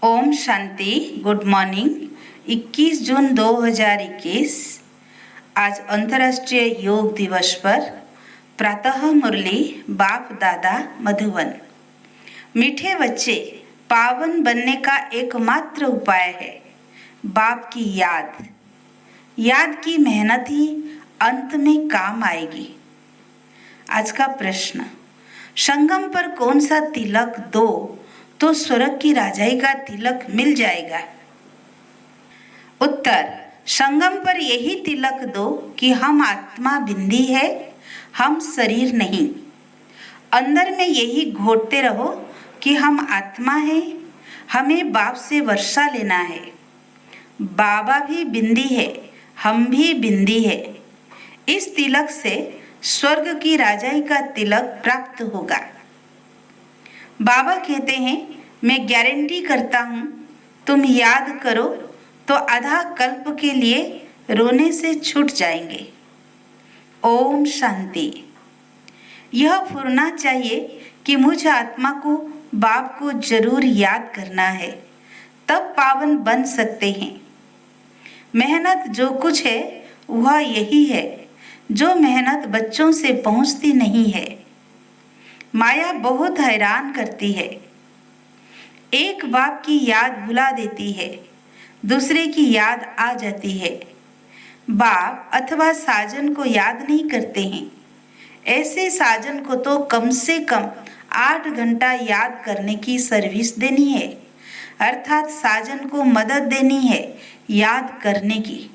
Om Shanti. Good morning. 21 जून 2021 आज अंतर्राष्ट्रीय योग दिवस पर प्रातः मुरली बाप दादा मधुबन। मीठे बच्चे, पावन बनने का एकमात्र उपाय है बाप की याद। याद की मेहनत ही अंत में काम आएगी। आज का प्रश्न, संगम पर कौन सा तिलक दो तो स्वर्ग की राजाई का तिलक मिल जाएगा? उत्तर, संगम पर यही तिलक दो कि हम आत्मा बिंदी है, हम शरीर नहीं। अंदर में यही घोटते रहो कि हम आत्मा है, हमें बाप से वर्षा लेना है। बाबा भी बिंदी है, हम भी बिंदी है। इस तिलक से स्वर्ग की राजाई का तिलक प्राप्त होगा। बाबा कहते हैं, मैं गारंटी करता हूँ, तुम याद करो तो आधा कल्प के लिए रोने से छूट जाएंगे। ओम शांति। यह फुरना चाहिए कि मुझ आत्मा को बाप को जरूर याद करना है, तब पावन बन सकते हैं। मेहनत जो कुछ है वह यही है, जो मेहनत बच्चों से पहुंचती नहीं है। माया बहुत हैरान करती है। एक बाप की याद भुला देती है, दूसरे की याद आ जाती है। बाप अथवा साजन को याद नहीं करते हैं। ऐसे साजन को तो कम से कम 8 घंटा याद करने की सर्विस देनी है, अर्थात साजन को मदद देनी है याद करने की।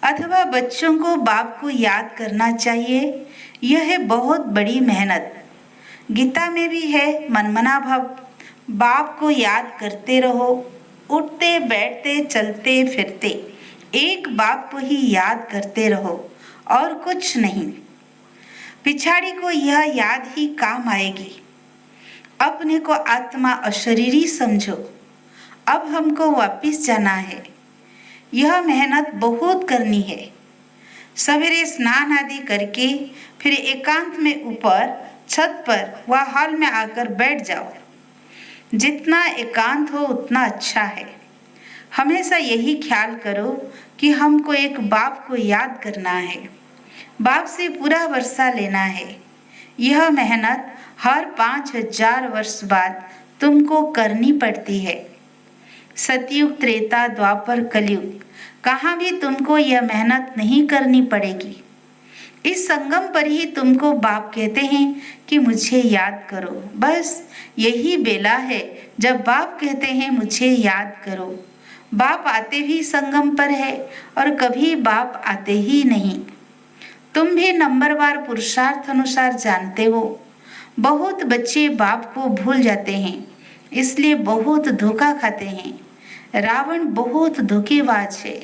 अथवा बच्चों को बाप को याद करना चाहिए। यह है बहुत बड़ी मेहनत। गीता में भी है, मनमना भव, बाप को याद करते रहो, उठते बैठते चलते फिरते एक बाप को ही याद करते रहो और कुछ नहीं। पिछाड़ी को यह याद ही काम आएगी। अपने को आत्मा अशरीरी समझो। अब हमको वापिस जाना है। यह मेहनत बहुत करनी है। सवेरे स्नान आदि करके फिर एकांत में ऊपर छत पर व हॉल में आकर बैठ जाओ। जितना एकांत हो उतना अच्छा है। हमेशा यही ख्याल करो कि हमको एक बाप को याद करना है, बाप से पूरा वर्षा लेना है। यह मेहनत हर 5000 वर्ष बाद तुमको करनी पड़ती है। सतयुग, त्रेता, द्वापर, कलयुग, कहाँ भी तुमको यह मेहनत नहीं करनी पड़ेगी। इस संगम पर ही तुमको बाप कहते हैं कि मुझे याद करो। बस यही बेला है जब बाप कहते हैं मुझे याद करो। बाप आते भी संगम पर है और कभी बाप आते ही नहीं। तुम भी नंबरवार पुरुषार्थ अनुसार जानते हो। बहुत बच्चे बाप को भूल जाते हैं, इसलिए बहुत धोखा खाते हैं। रावण बहुत धोखेबाज है।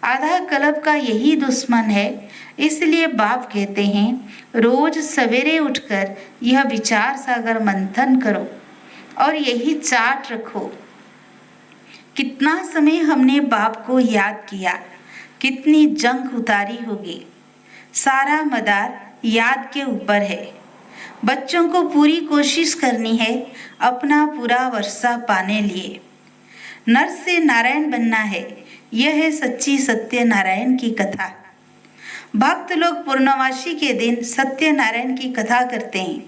आधा कल्प का यही दुश्मन है। इसलिए बाप कहते हैं, रोज सवेरे उठकर यह विचार सागर मंथन करो और यही चार्ट रखो। कितना समय हमने बाप को याद किया, कितनी जंग उतारी होगी। सारा मदार याद के ऊपर है। बच्चों को पूरी कोशिश करनी है अपना पूरा वर्षा पाने लिए। नर से नारायण बनना है, यह है सच्ची सत्यनारायण की कथा। भक्त लोग पूर्णमासी के दिन सत्यनारायण की कथा करते हैं।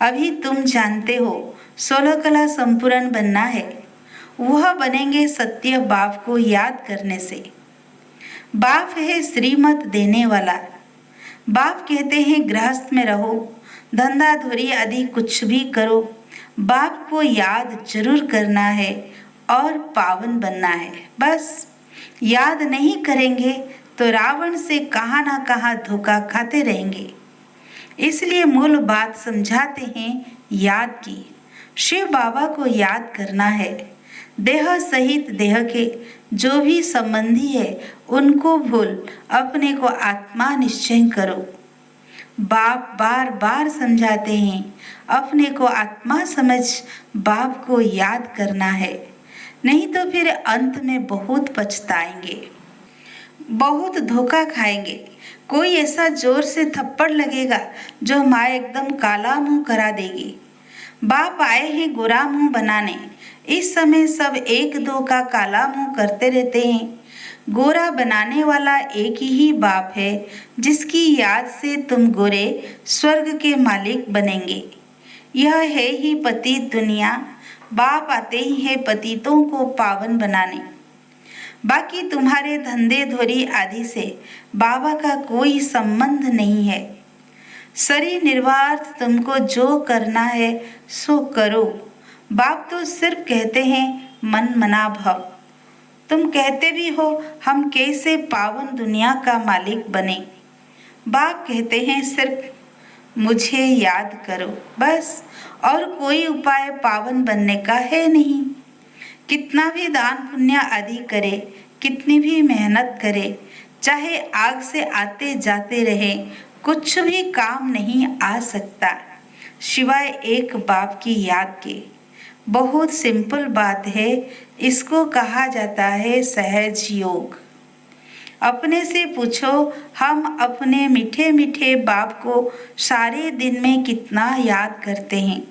अभी तुम जानते हो 16 कला संपूर्ण बनना है। वह बनेंगे सत्य बाप को याद करने से। बाप है श्रीमत देने वाला। बाप कहते हैं गृहस्थ में रहो, धंधा धोरी आदि कुछ भी करो, बाप को याद जरूर करना है और पावन बनना है। बस याद नहीं करेंगे तो रावण से कहाँ ना कहाँ धोखा खाते रहेंगे। इसलिए मूल बात समझाते हैं याद की। शिव बाबा को याद करना है। देह सहित देह के जो भी संबंधी है उनको भूल अपने को आत्मा निश्चय करो। बाप बार बार समझाते हैं, अपने को आत्मा समझ बाप को याद करना है, नहीं तो फिर अंत में बहुत पछताएंगे, बहुत धोखा खाएंगे। कोई ऐसा जोर से थप्पड़ लगेगा जो माँ एकदम काला मुंह करा देगी। बाप आए हैं गोरा मुंह बनाने। इस समय सब एक दो का काला मुंह करते रहते हैं। गोरा बनाने वाला एक ही बाप है, जिसकी याद से तुम गोरे स्वर्ग के मालिक बनेंगे। यह है ही पतित दुनिया। बाप आते ही है पतितों को पावन बनाने। बाकी तुम्हारे धंधे धोरी आदि से बाबा का कोई संबंध नहीं है। शरीर निर्वार्थ तुमको जो करना है सो करो। बाप तो सिर्फ कहते हैं मन मना भव। तुम कहते भी हो हम कैसे पावन दुनिया का मालिक बने। बाप कहते हैं सिर्फ मुझे याद करो बस, और कोई उपाय पावन बनने का है नहीं। कितना भी दान पुण्य आदि करे, कितनी भी मेहनत करे, चाहे आग से आते जाते रहे, कुछ भी काम नहीं आ सकता सिवाय एक बाप की याद के। बहुत सिंपल बात है, इसको कहा जाता है सहज योग। अपने से पूछो, हम अपने मीठे मीठे बाप को सारे दिन में कितना याद करते हैं।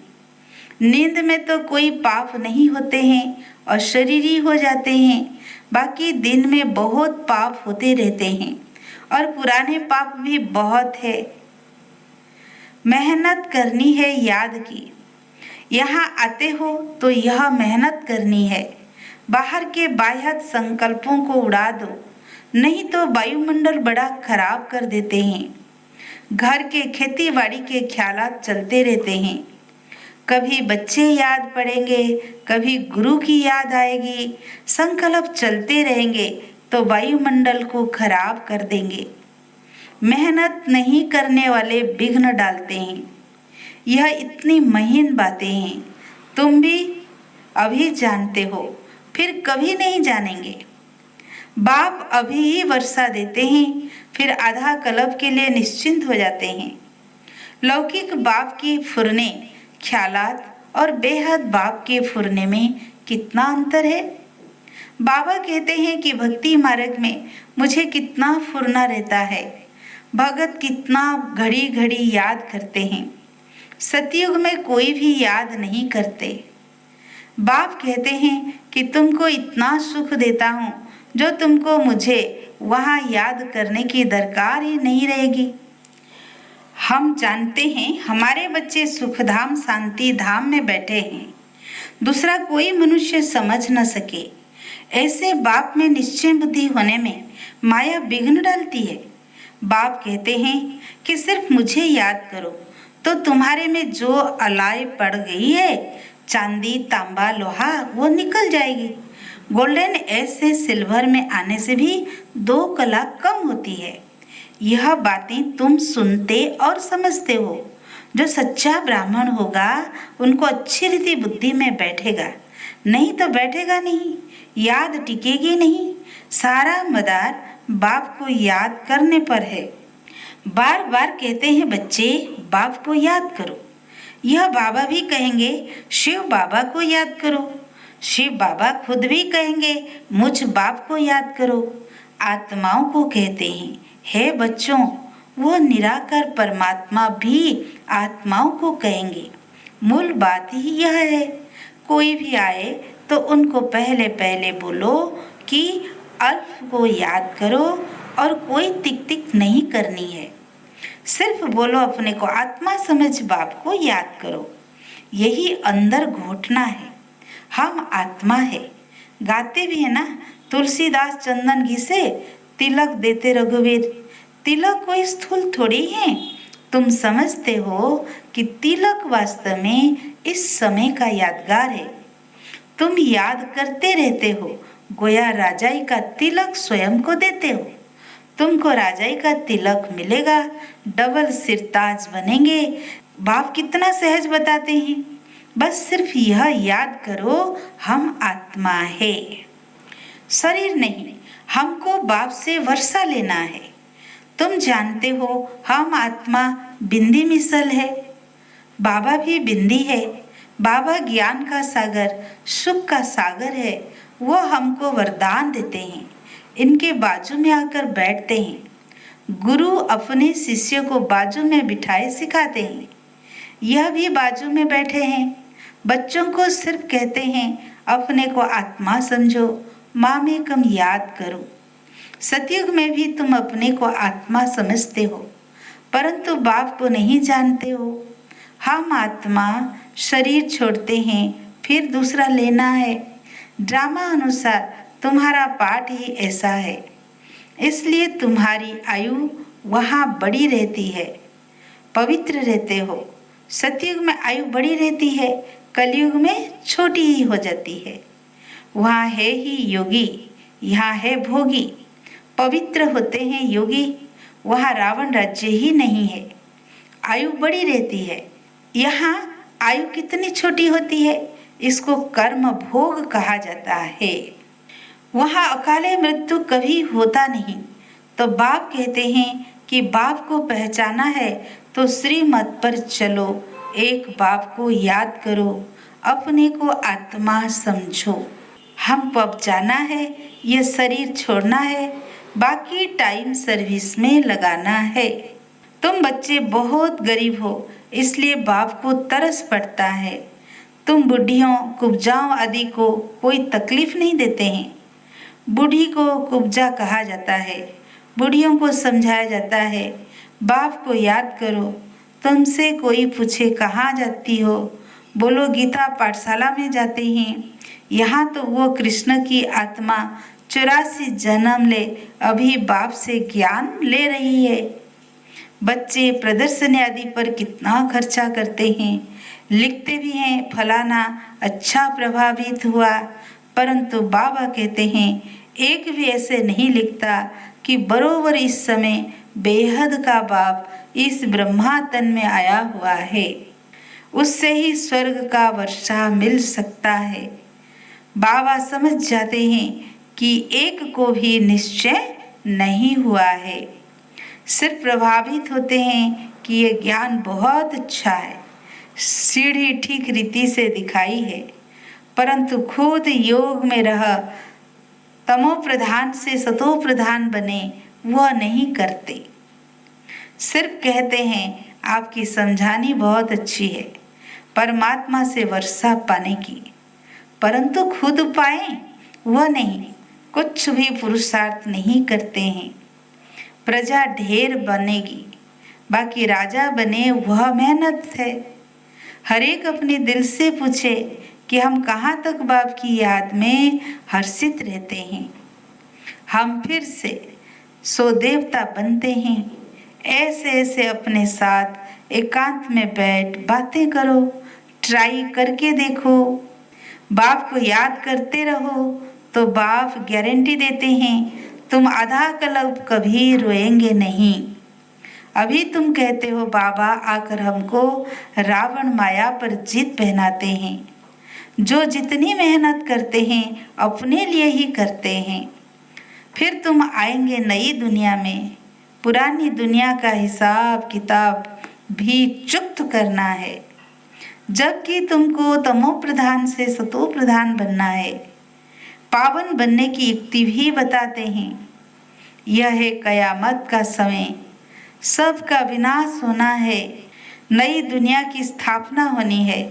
नींद में तो कोई पाप नहीं होते हैं और शरीरी हो जाते हैं, बाकी दिन में बहुत पाप होते रहते हैं और पुराने पाप भी बहुत है। मेहनत करनी है याद की। यहाँ आते हो तो यह मेहनत करनी है। बाहर के बाह्य संकल्पों को उड़ा दो, नहीं तो वायुमंडल बड़ा खराब कर देते हैं। घर के खेती बाड़ी के ख्यालात चलते रहते हैं। कभी बच्चे याद पड़ेंगे, कभी गुरु की याद आएगी। संकल्प चलते रहेंगे तो वायुमंडल को खराब कर देंगे। मेहनत नहीं करने वाले विघ्न डालते हैं। यह इतनी महीन बातें हैं, तुम भी अभी जानते हो, फिर कभी नहीं जानेंगे। बाप अभी ही वर्षा देते हैं, फिर आधा कल्प के लिए निश्चिंत हो जाते हैं। लौकिक बाप की फुरने ख्यालात और बेहद बाप के फुरने में कितना अंतर है। बाबा कहते हैं कि भक्ति मार्ग में मुझे कितना फुरना रहता है। भगत कितना घड़ी घड़ी याद करते हैं। सतयुग में कोई भी याद नहीं करते। बाप कहते हैं कि तुमको इतना सुख देता हूँ जो तुमको मुझे वहाँ याद करने की दरकार ही नहीं रहेगी। हम जानते हैं हमारे बच्चे सुखधाम शांति धाम में बैठे हैं, दूसरा कोई मनुष्य समझ न सके। ऐसे बाप में निश्चय बुद्धि होने में माया विघ्न डालती है। बाप कहते हैं कि सिर्फ मुझे याद करो तो तुम्हारे में जो अलाई पड़ गई है, चांदी तांबा लोहा, वो निकल जाएगी। गोल्डन एज से सिल्वर में आने से भी 2 कला कम होती है। यह बातें तुम सुनते और समझते हो। जो सच्चा ब्राह्मण होगा उनको अच्छी रीति बुद्धि में बैठेगा, नहीं तो बैठेगा नहीं, याद टिकेगी नहीं। सारा मदार बाप को याद करने पर है। बार बार कहते हैं बच्चे बाप को याद करो। यह बाबा भी कहेंगे शिव बाबा को याद करो। शिव बाबा खुद भी कहेंगे मुझ बाप को याद करो। आत्माओं को कहते हैं हे बच्चों, वो निराकार परमात्मा भी आत्माओं को कहेंगे। मूल बात ही यह है, कोई भी आए तो उनको पहले पहले बोलो कि अल्फ को याद करो और कोई टिक टिक नहीं करनी है। सिर्फ बोलो अपने को आत्मा समझ बाप को याद करो। यही अंदर घोटना है, हम आत्मा है। गाते भी है ना, तुलसीदास चंदन घी से तिलक देते रघुवीर। तिलक कोई स्थूल थोड़ी है। तुम समझते हो कि तिलक वास्तव में इस समय का यादगार है। तुम याद करते रहते हो, गोया राजाई का तिलक स्वयं को देते हो। तुमको राजाई का तिलक मिलेगा, डबल सिरताज बनेंगे। बाप कितना सहज बताते हैं, बस सिर्फ यह याद करो हम आत्मा है, शरीर नहीं। हमको बाप से वर्षा लेना है। तुम जानते हो हम आत्मा बिंदी मिसल है, बाबा भी बिंदी है। बाबा ज्ञान का सागर, सुख का सागर है। वो हमको वरदान देते हैं, इनके बाजू में आकर बैठते हैं। गुरु अपने शिष्य को बाजू में बिठाए सिखाते हैं। यह भी बाजू में बैठे हैं। बच्चों को सिर्फ कहते हैं अपने को आत्मा समझो, माँ में कम याद करो। सतयुग में भी तुम अपने को आत्मा समझते हो, परंतु बाप को नहीं जानते हो। हम आत्मा शरीर छोड़ते हैं, फिर दूसरा लेना है। ड्रामा अनुसार तुम्हारा पाठ ही ऐसा है, इसलिए तुम्हारी आयु वहाँ बड़ी रहती है, पवित्र रहते हो। सतयुग में आयु बड़ी रहती है, कलयुग में छोटी ही हो जाती है। वहाँ है ही योगी, यहाँ है भोगी। पवित्र होते हैं योगी, वहाँ रावण राज्य ही नहीं है। आयु बड़ी रहती है, यहाँ आयु कितनी छोटी होती है, इसको कर्म भोग कहा जाता है। वहाँ अकाले मृत्यु कभी होता नहीं। तो बाप कहते हैं कि बाप को पहचाना है तो श्रीमत पर चलो, एक बाप को याद करो, अपने को आत्मा समझो। हमको अब जाना है, ये शरीर छोड़ना है, बाकी टाइम सर्विस में लगाना है। तुम बच्चे बहुत गरीब हो, इसलिए बाप को तरस पड़ता है। तुम बुढ़ियों कुब्जाओं आदि को कोई तकलीफ नहीं देते हैं। बूढ़ी को कुब्जा कहा जाता है, बूढ़ियों को समझाया जाता है बाप को याद करो। तुमसे कोई पूछे कहाँ जाती हो, बोलो गीता पाठशाला में जाते हैं। यहाँ तो वो कृष्ण की आत्मा 84 जन्म ले अभी बाप से ज्ञान ले रही है। बच्चे प्रदर्शन आदि पर कितना खर्चा करते हैं, लिखते भी हैं फलाना अच्छा प्रभावित हुआ, परंतु बाबा कहते हैं एक भी ऐसे नहीं लिखता कि बरोबर इस समय बेहद का बाप इस ब्रह्मा तन में आया हुआ है, उससे ही स्वर्ग का वर्षा मिल सकता है। बाबा समझ जाते हैं कि एक को भी निश्चय नहीं हुआ है, सिर्फ प्रभावित होते हैं कि ये ज्ञान बहुत अच्छा है, सीढ़ी ठीक रीति से दिखाई है, परंतु खुद योग में रह तमो प्रधान से सतो प्रधान बने वह नहीं करते। सिर्फ कहते हैं आपकी समझानी बहुत अच्छी है परमात्मा से वर्षा पाने की, परंतु खुद पाए वह नहीं, कुछ भी पुरुषार्थ नहीं करते हैं। प्रजा ढेर बनेगी, बाकी राजा बने वह मेहनत है। हर एक अपने दिल से पूछे कि हम कहाँ तक बाप की याद में हर्षित रहते हैं। हम फिर से सो देवता बनते हैं। ऐसे ऐसे अपने साथ एकांत में बैठ बातें करो, ट्राई करके देखो। बाप को याद करते रहो तो बाप गारंटी देते हैं तुम आधा कल्प कभी रोएंगे नहीं। अभी तुम कहते हो बाबा आकर हमको रावण माया पर जीत पहनाते हैं। जो जितनी मेहनत करते हैं अपने लिए ही करते हैं। फिर तुम आएंगे नई दुनिया में, पुरानी दुनिया का हिसाब किताब भी चुक्त करना है, जबकि तुमको तमो प्रधान से सतो प्रधान बनना है। पावन बनने की युक्ति भी बताते हैं। यह है कयामत का समय, सबका विनाश होना है, नई दुनिया की स्थापना होनी है।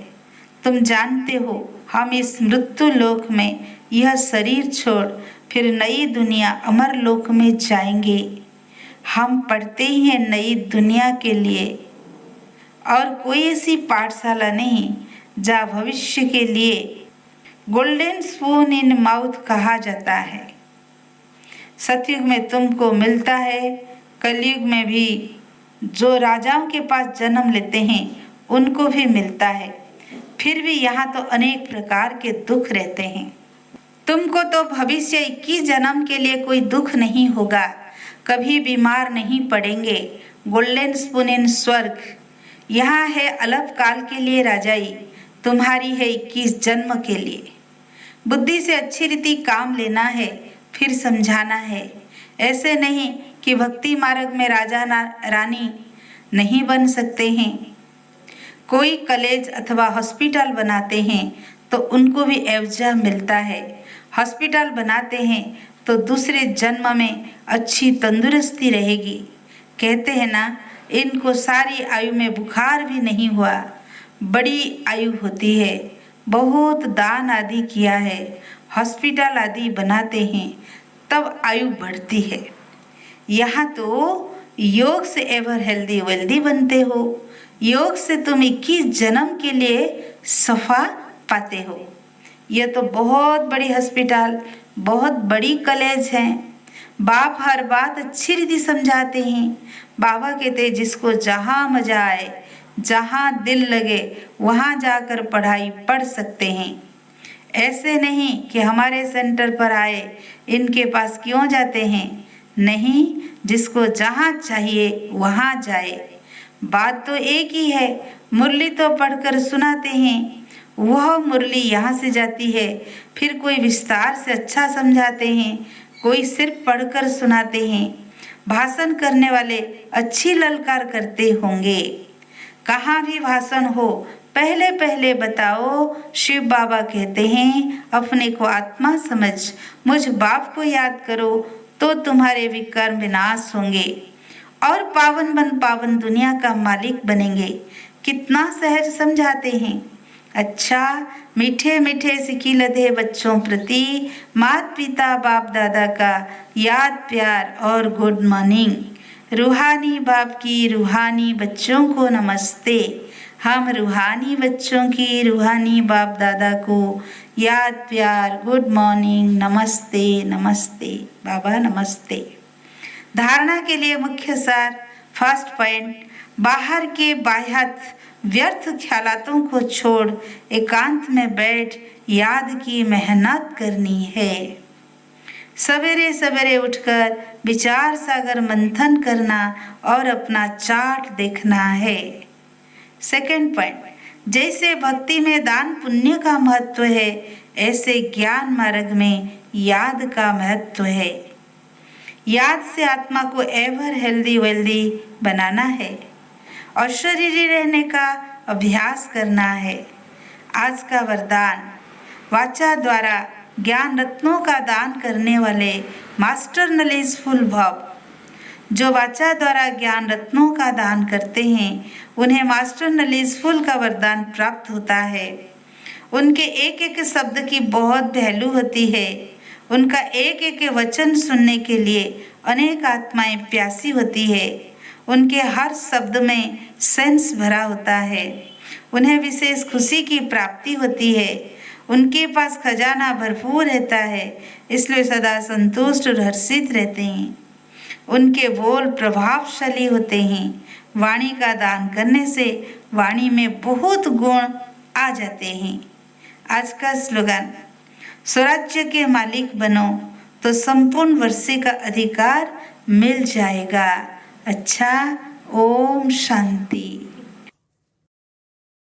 तुम जानते हो हम इस मृत्यु लोक में यह शरीर छोड़ फिर नई दुनिया अमर लोक में जाएंगे। हम पढ़ते ही हैं नई दुनिया के लिए, और कोई ऐसी पाठशाला नहीं जहाँ भविष्य के लिए गोल्डन स्पून इन माउथ कहा जाता है। सतयुग में तुमको मिलता है, कलयुग में भी जो राजाओं के पास जन्म लेते हैं उनको भी मिलता है। फिर भी यहाँ तो अनेक प्रकार के दुख रहते हैं। तुमको तो भविष्य 21 जन्म के लिए कोई दुख नहीं होगा, कभी बीमार नहीं पड़ेंगे। गोल्डन स्पून इन स्वर्ग, यहाँ है अल्प काल के लिए राजाई, तुम्हारी है 21 जन्म के लिए। बुद्धि से अच्छी रीति काम लेना है, फिर समझाना है। ऐसे नहीं कि भक्ति मार्ग में राजा रानी नहीं बन सकते हैं। कोई कॉलेज अथवा हॉस्पिटल बनाते हैं तो उनको भी एवजा मिलता है। हॉस्पिटल बनाते हैं तो दूसरे जन्म में अच्छी तंदुरुस्ती रहेगी। कहते हैं ना, इनको सारी आयु में बुखार भी नहीं हुआ, बड़ी आयु होती है। बहुत दान आदि किया है, हॉस्पिटल आदि बनाते हैं, तब आयु बढ़ती है। यहाँ तो योग से एवर हेल्दी वेल्दी बनते हो। योग से तुम 21 जन्म के लिए सफा पाते हो। यह तो बहुत बड़ी हॉस्पिटल, बहुत बड़ी कॉलेज है। बाप हर बात अच्छी रीति समझाते हैं। बाबा कहते जिसको जहाँ मजा आए, जहाँ दिल लगे, वहाँ जाकर पढ़ाई पढ़ सकते हैं। ऐसे नहीं कि हमारे सेंटर पर आए, इनके पास क्यों जाते हैं। नहीं, जिसको जहाँ चाहिए वहाँ जाए। बात तो एक ही है। मुरली तो पढ़कर सुनाते हैं, वह मुरली यहाँ से जाती है। फिर कोई विस्तार से अच्छा समझाते हैं, कोई सिर्फ पढ़कर सुनाते हैं। भाषण करने वाले अच्छी ललकार करते होंगे। कहाँ भी भाषण हो, पहले पहले बताओ। शिव बाबा कहते हैं अपने को आत्मा समझ, मुझ बाप को याद करो तो तुम्हारे विकर्म विनाश होंगे और पावन दुनिया का मालिक बनेंगे। कितना सहज समझाते हैं। अच्छा, मीठे मीठे सिकी लदे बच्चों प्रति माता पिता बाप दादा का याद प्यार और गुड मॉर्निंग। रूहानी बाप की रूहानी बच्चों को नमस्ते। हम रूहानी बच्चों की रूहानी बाप दादा को याद प्यार गुड मॉर्निंग, नमस्ते नमस्ते बाबा नमस्ते। धारणा के लिए मुख्य सार। फर्स्ट पॉइंट, बाहर के बाह्यत व्यर्थ ख्यालातों को छोड़ एकांत में बैठ याद की मेहनत करनी है। सवेरे सवेरे उठकर विचार सागर मंथन करना और अपना चार्ट देखना है। सेकंड पॉइंट, जैसे भक्ति में दान पुण्य का महत्व है, ऐसे ज्ञान मार्ग में याद का महत्व है। याद से आत्मा को एवर हेल्दी वेल्दी बनाना है और शरीरी रहने का अभ्यास करना है। आज का वरदान, वाचा द्वारा ज्ञान रत्नों का दान करने वाले मास्टर नॉलेजफुल भव। जो वाचा द्वारा ज्ञान रत्नों का दान करते हैं, उन्हें मास्टर नॉलेजफुल का वरदान प्राप्त होता है। उनके एक एक शब्द की बहुत वैल्यू होती है। उनका एक एक वचन सुनने के लिए अनेक आत्माएं प्यासी होती है। उनके हर शब्द में सेंस भरा होता है। उन्हें विशेष खुशी की प्राप्ति होती है। उनके पास खजाना भरपूर रहता है, इसलिए सदा संतुष्ट और हर्षित रहते हैं। उनके बोल प्रभावशाली होते हैं। वाणी का दान करने से वाणी में बहुत गुण आ जाते हैं। आज का स्लोगन, स्वराज्य के मालिक बनो तो संपूर्ण वर्षे का अधिकार मिल जाएगा। अच्छा, ओम शांति।